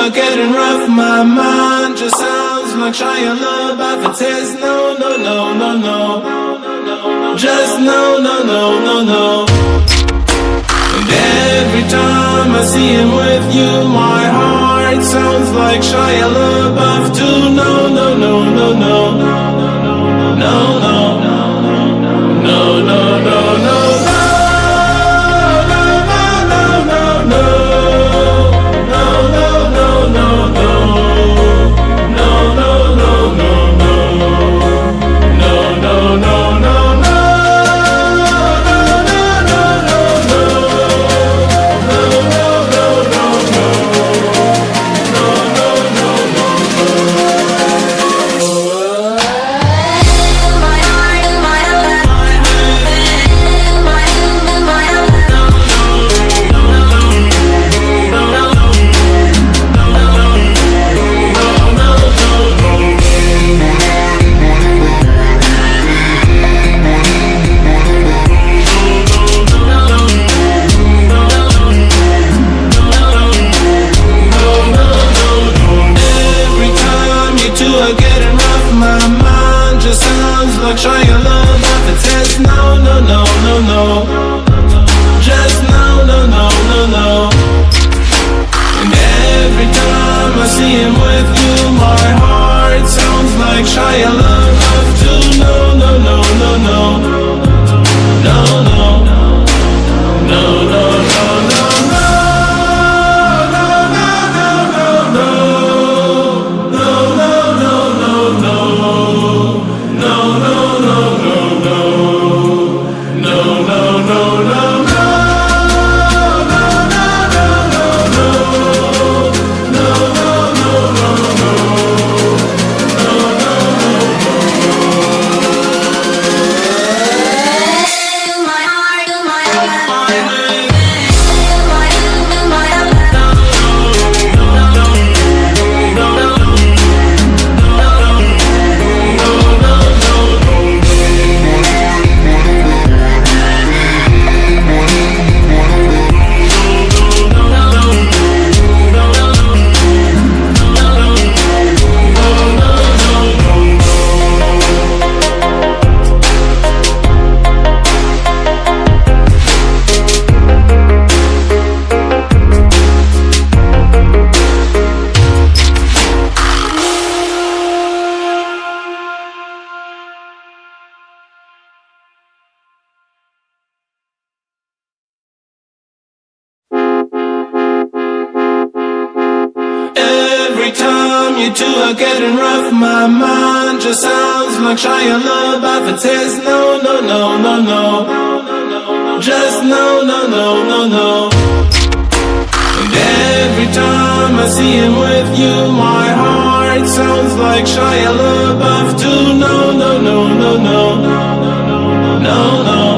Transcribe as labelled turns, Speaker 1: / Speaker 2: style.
Speaker 1: are getting rough. My mind just sounds like Shia LaBeouf. It says no, no, no, no, no. Just no, no, no, no, no. And every time I see him with you, my heart sounds like Shia LaBeouf too. No, no, no, no, no. No, no, no, no, no, no, no. Like Shia LaBeouf, it says no, no, no, no, no. Just no, no, no, no, no. And every time I see him with you, my heart sounds like Shia LaBeouf too. No, no, no, no, no. No, no, no, no, no, no, no. You two are getting rough. My mind just sounds like Shia LaBeouf. It says no, no, no, no, no. Just no, no, no, no, no. And every time I see him with you, my heart sounds like Shia LaBeouf too. No, no, no, no, no. No, no.